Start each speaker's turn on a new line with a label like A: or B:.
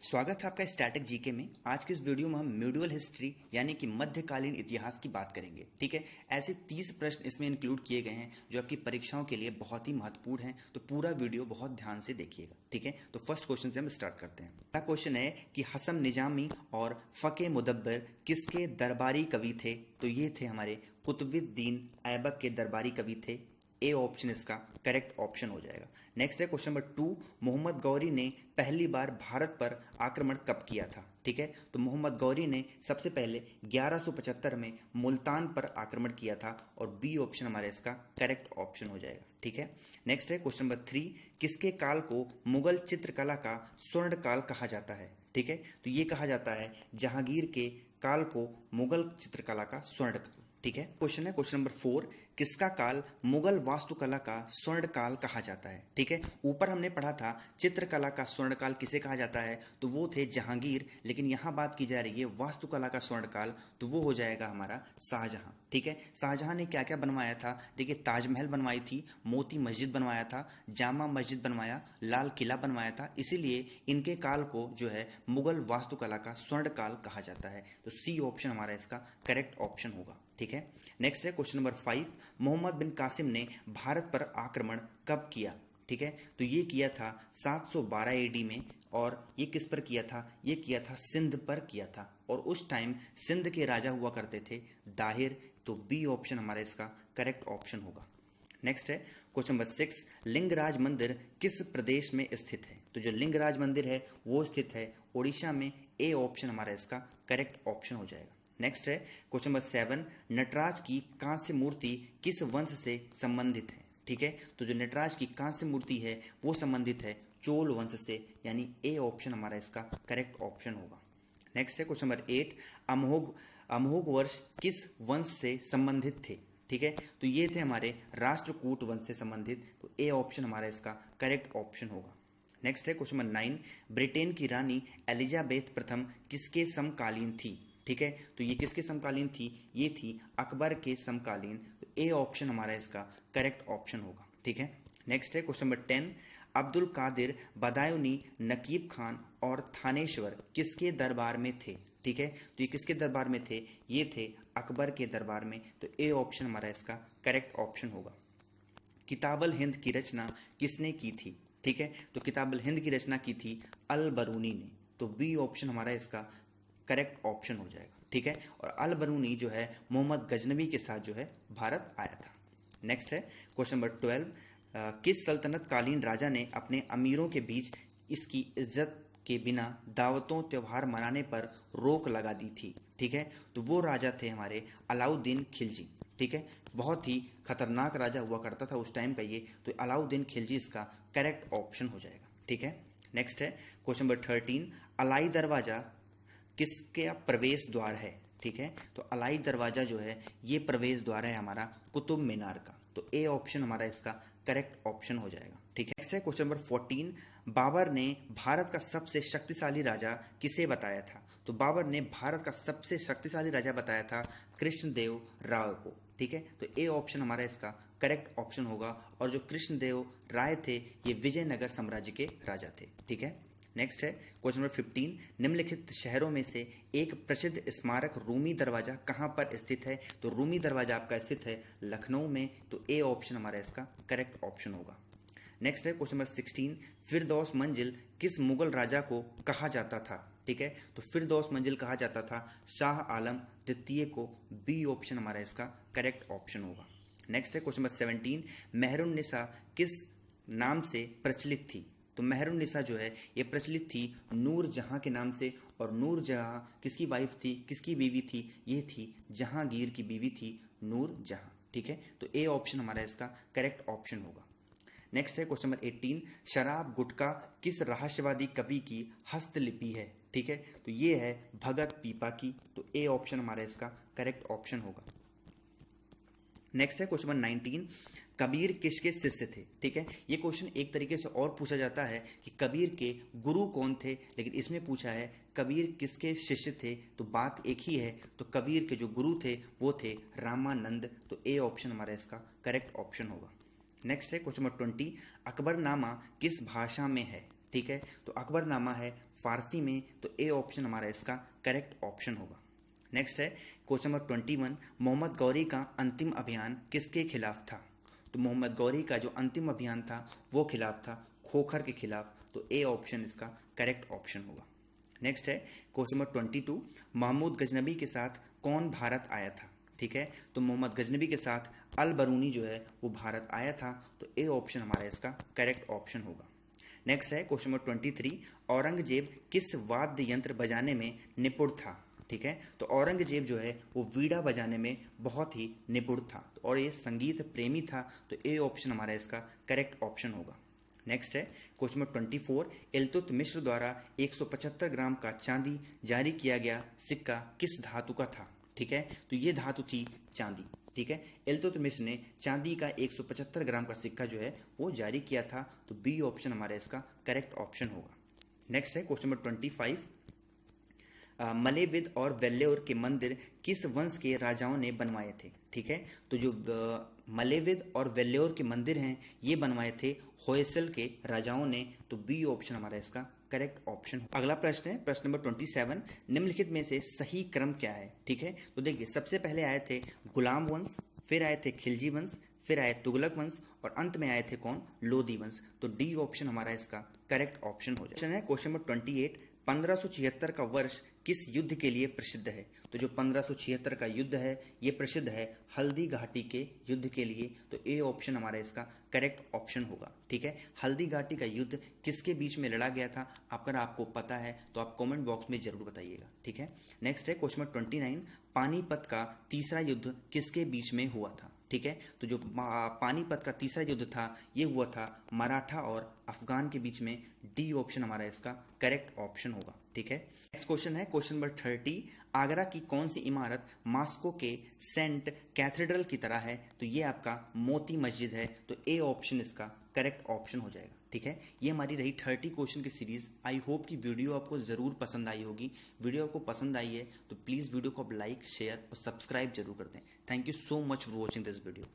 A: स्वागत है आपका स्टैटिक जीके में। आज के इस वीडियो में हम मिडिवल हिस्ट्री यानी कि मध्यकालीन इतिहास की बात करेंगे। ठीक है, ऐसे 30 प्रश्न इसमें इंक्लूड किए गए हैं जो आपकी परीक्षाओं के लिए बहुत ही महत्वपूर्ण हैं, तो पूरा वीडियो बहुत ध्यान से देखिएगा। ठीक है, तो फर्स्ट क्वेश्चन से हम स्टार्ट करते हैं। पहला क्वेश्चन है कि हसन निजामी और फ़क़े मुदब्बर किसके दरबारी कवि थे? तो ये थे हमारे कुतुबुद्दीन ऐबक के दरबारी कवि थे। ए ऑप्शन इसका करेक्ट ऑप्शन हो जाएगा। नेक्स्ट है क्वेश्चन नंबर 2, मोहम्मद गौरी ने पहली बार भारत पर आक्रमण कब किया था? ठीक है, तो मोहम्मद गौरी ने सबसे पहले 1175 में मुल्तान पर आक्रमण किया था और बी ऑप्शन हमारा इसका करेक्ट ऑप्शन हो जाएगा। ठीक है, नेक्स्ट है क्वेश्चन नंबर 3, किसके काल को मुगल चित्रकला का स्वर्ण काल कहा जाता है? ठीक है, तो ये कहा जाता है जहांगीर के काल को मुगल चित्रकला का स्वर्ण काल। ठीक है, क्वेश्चन है क्वेश्चन नंबर 4, किसका काल मुगल वास्तुकला का स्वर्ण काल कहा जाता है? ठीक है, ऊपर हमने पढ़ा था चित्रकला का स्वर्ण काल किसे कहा जाता है, तो वो थे जहांगीर, लेकिन यहाँ बात की जा रही है वास्तुकला का स्वर्ण काल, तो वो हो जाएगा हमारा शाहजहां। ठीक है, शाहजहां ने क्या क्या बनवाया था? देखिए, ताजमहल बनवाई थी, मोती मस्जिद बनवाया था, जामा मस्जिद बनवाया, लाल किला बनवाया था, इसीलिए इनके काल को जो है मुगल वास्तुकला का स्वर्ण काल कहा जाता है। तो सी ऑप्शन हमारा इसका करेक्ट ऑप्शन होगा। ठीक है, नेक्स्ट है क्वेश्चन नंबर 5, मोहम्मद बिन कासिम ने भारत पर आक्रमण कब किया? ठीक है, तो ये किया था 712 एडी में, और ये किस पर किया था? ये किया था सिंध पर किया था, और उस टाइम सिंध के राजा हुआ करते थे दाहिर, तो बी ऑप्शन हमारा इसका करेक्ट ऑप्शन होगा। नेक्स्ट है क्वेश्चन नंबर 6, लिंगराज मंदिर किस प्रदेश में स्थित है? तो जो लिंगराज मंदिर है वो स्थित है उड़ीसा में। ए ऑप्शन हमारा इसका करेक्ट ऑप्शन हो जाएगा। नेक्स्ट है क्वेश्चन नंबर 7, नटराज की कांस्य मूर्ति किस वंश से संबंधित है? ठीक है, तो जो नटराज की कांस्य मूर्ति है वो संबंधित है चोल वंश से, यानी ए ऑप्शन हमारा इसका करेक्ट ऑप्शन होगा। नेक्स्ट है क्वेश्चन नंबर 8, अमोघ वर्ष किस वंश से संबंधित थे? ठीक है, तो ये थे हमारे राष्ट्रकूट वंश से संबंधित, तो ए ऑप्शन हमारा इसका करेक्ट ऑप्शन होगा। नेक्स्ट है क्वेश्चन नंबर 9, ब्रिटेन की रानी एलिजाबेथ प्रथम किसके समकालीन थी? ठीक है, तो ये किसके समकालीन थी? ये थी अकबर के समकालीन, तो ए ऑप्शन हमारा इसका करेक्ट ऑप्शन होगा। ठीक है, नेक्स्ट है क्वेश्चन नंबर 10, अब्दुल कादिर बदायूनी नकीब खान और थानेश्वर किसके दरबार में थे? ठीक है, तो ये किसके दरबार में थे? ये थे अकबर के दरबार में, तो ए ऑप्शन हमारा इसका करेक्ट ऑप्शन होगा। किताबुल हिंद की रचना किसने की थी? ठीक है, तो किताबुल हिंद की रचना की थी अल बरूनी ने, तो बी ऑप्शन हमारा इसका करेक्ट ऑप्शन हो जाएगा। ठीक है, और अल बरूनी जो है मोहम्मद गजनवी के साथ जो है भारत आया था। नेक्स्ट है क्वेश्चन नंबर 12, किस सल्तनत कालीन राजा ने अपने अमीरों के बीच इसकी इज्जत के बिना दावतों त्यौहार मनाने पर रोक लगा दी थी? ठीक है, तो वो राजा थे हमारे अलाउद्दीन खिलजी। ठीक है, बहुत ही खतरनाक राजा हुआ करता था उस टाइम का ये, तो अलाउद्दीन खिलजी इसका करेक्ट ऑप्शन हो जाएगा। ठीक है, नेक्स्ट है क्वेश्चन नंबर 13, अलाई दरवाजा किसके प्रवेश द्वार है? ठीक है, तो अलाई दरवाजा जो है ये प्रवेश द्वार है हमारा कुतुब मीनार का, तो ए ऑप्शन हमारा इसका करेक्ट ऑप्शन हो जाएगा। ठीक है, नेक्स्ट है क्वेश्चन नंबर 14, बाबर ने भारत का सबसे शक्तिशाली राजा किसे बताया था? तो बाबर ने भारत का सबसे शक्तिशाली राजा बताया था कृष्णदेव राय को। ठीक है, तो ए ऑप्शन हमारा इसका करेक्ट ऑप्शन होगा, और जो कृष्णदेव राय थे ये विजयनगर साम्राज्य के राजा थे। ठीक है, नेक्स्ट है क्वेश्चन नंबर 15, निम्नलिखित शहरों में से एक प्रसिद्ध स्मारक रूमी दरवाजा कहाँ पर स्थित है? तो रूमी दरवाजा आपका स्थित है लखनऊ में, तो ए ऑप्शन हमारा इसका करेक्ट ऑप्शन होगा। नेक्स्ट है क्वेश्चन नंबर 16, फिरदौस मंजिल किस मुगल राजा को कहा जाता था? ठीक है, तो फिरदौस मंजिल कहा जाता था शाह आलम द्वितीय को, बी ऑप्शन हमारा इसका करेक्ट ऑप्शन होगा। नेक्स्ट है क्वेश्चन नंबर 17, मेहरुन्निसा किस नाम से प्रचलित थी? तो मेहरुन्निसा जो है ये प्रचलित थी नूर जहां के नाम से, और नूर जहां किसकी वाइफ थी, किसकी बीवी थी? ये थी जहांगीर की बीवी थी नूर जहां। ठीक है, तो ए ऑप्शन हमारा इसका करेक्ट ऑप्शन होगा। नेक्स्ट है क्वेश्चन नंबर 18, शराब गुटखा किस रहस्यवादी कवि की हस्तलिपि है? ठीक है, तो ये है भगत पीपा की, तो ए ऑप्शन हमारा इसका करेक्ट ऑप्शन होगा। नेक्स्ट है क्वेश्चन नंबर 19, कबीर किसके शिष्य थे? ठीक है, ये क्वेश्चन एक तरीके से और पूछा जाता है कि कबीर के गुरु कौन थे, लेकिन इसमें पूछा है कबीर किसके शिष्य थे, तो बात एक ही है, तो कबीर के जो गुरु थे वो थे रामानंद, तो ए ऑप्शन हमारा इसका करेक्ट ऑप्शन होगा। नेक्स्ट है क्वेश्चन नंबर 20, अकबरनामा किस भाषा में है? ठीक है। तो अकबरनामा है फारसी में, तो ए ऑप्शन हमारा इसका करेक्ट ऑप्शन होगा। नेक्स्ट है क्वेश्चन नंबर 21, मोहम्मद गौरी का अंतिम अभियान किसके खिलाफ था? तो मोहम्मद गौरी का जो अंतिम अभियान था वो खिलाफ था खोखर के खिलाफ, तो ए ऑप्शन इसका करेक्ट ऑप्शन होगा। नेक्स्ट है क्वेश्चन नंबर 22, महमूद गजनबी के साथ कौन भारत आया था? ठीक है, तो मोहम्मद गजनबी के साथ अल बरूनी जो है वो भारत आया था, तो ए ऑप्शन हमारा इसका करेक्ट ऑप्शन होगा। नेक्स्ट है क्वेश्चन नंबर 23, औरंगजेब किस वाद्य यंत्र बजाने में निपुण था? ठीक है, तो औरंगजेब जो है वो वीणा बजाने में बहुत ही निपुण था और ये संगीत प्रेमी था, तो ए ऑप्शन हमारा इसका करेक्ट ऑप्शन होगा। नेक्स्ट है क्वेश्चन नंबर 24, इल्तुतमिश द्वारा 175 ग्राम का चांदी जारी किया गया सिक्का किस धातु का था? ठीक है, तो ये धातु थी चांदी। ठीक है, इल्तुतमिश ने चांदी का 175 ग्राम का सिक्का जो है वो जारी किया था, तो बी ऑप्शन हमारा इसका करेक्ट ऑप्शन होगा। नेक्स्ट है क्वेश्चन नंबर 25, मलेविद और वेल्लोर के मंदिर किस वंश के राजाओं ने बनवाए थे? ठीक है, तो जो मलेविद और वेल्लोर के मंदिर हैं ये बनवाए थे होयसल के राजाओं ने, तो बी ऑप्शन हमारा इसका करेक्ट ऑप्शन। अगला प्रश्न है प्रश्न नंबर 27, निम्नलिखित में से सही क्रम क्या है? ठीक है, तो देखिए सबसे पहले आए थे गुलाम वंश, फिर आए थे खिलजी वंश, फिर आए तुगलक वंश और अंत में आए थे कौन? लोदी वंश, तो डी ऑप्शन हमारा इसका करेक्ट ऑप्शन हो जाए। क्वेश्चन नंबर 28, 1576 का वर्ष किस युद्ध के लिए प्रसिद्ध है? तो जो 1576 का युद्ध है ये प्रसिद्ध है हल्दी घाटी के युद्ध के लिए, तो ए ऑप्शन हमारा इसका करेक्ट ऑप्शन होगा। ठीक है, हल्दी घाटी का युद्ध किसके बीच में लड़ा गया था? अगर आपको पता है तो आप कमेंट बॉक्स में जरूर बताइएगा। ठीक है, नेक्स्ट है क्वेश्चन नंबर 29, पानीपत का तीसरा युद्ध किसके बीच में हुआ था? ठीक है, तो जो पानीपत का तीसरा युद्ध था ये हुआ था मराठा और अफगान के बीच में, डी ऑप्शन हमारा इसका करेक्ट ऑप्शन होगा। ठीक है, नेक्स्ट क्वेश्चन है क्वेश्चन नंबर 30, आगरा की कौन सी इमारत मास्को के सेंट कैथेड्रल की तरह है? तो ये आपका मोती मस्जिद है, तो ए ऑप्शन इसका करेक्ट ऑप्शन हो जाएगा। ठीक है, ये हमारी रही 30 क्वेश्चन की सीरीज। आई होप कि वीडियो आपको ज़रूर पसंद आई होगी। वीडियो आपको पसंद आई है तो प्लीज़ वीडियो को आप लाइक, शेयर और सब्सक्राइब जरूर कर दें। Thank you so much for watching this video.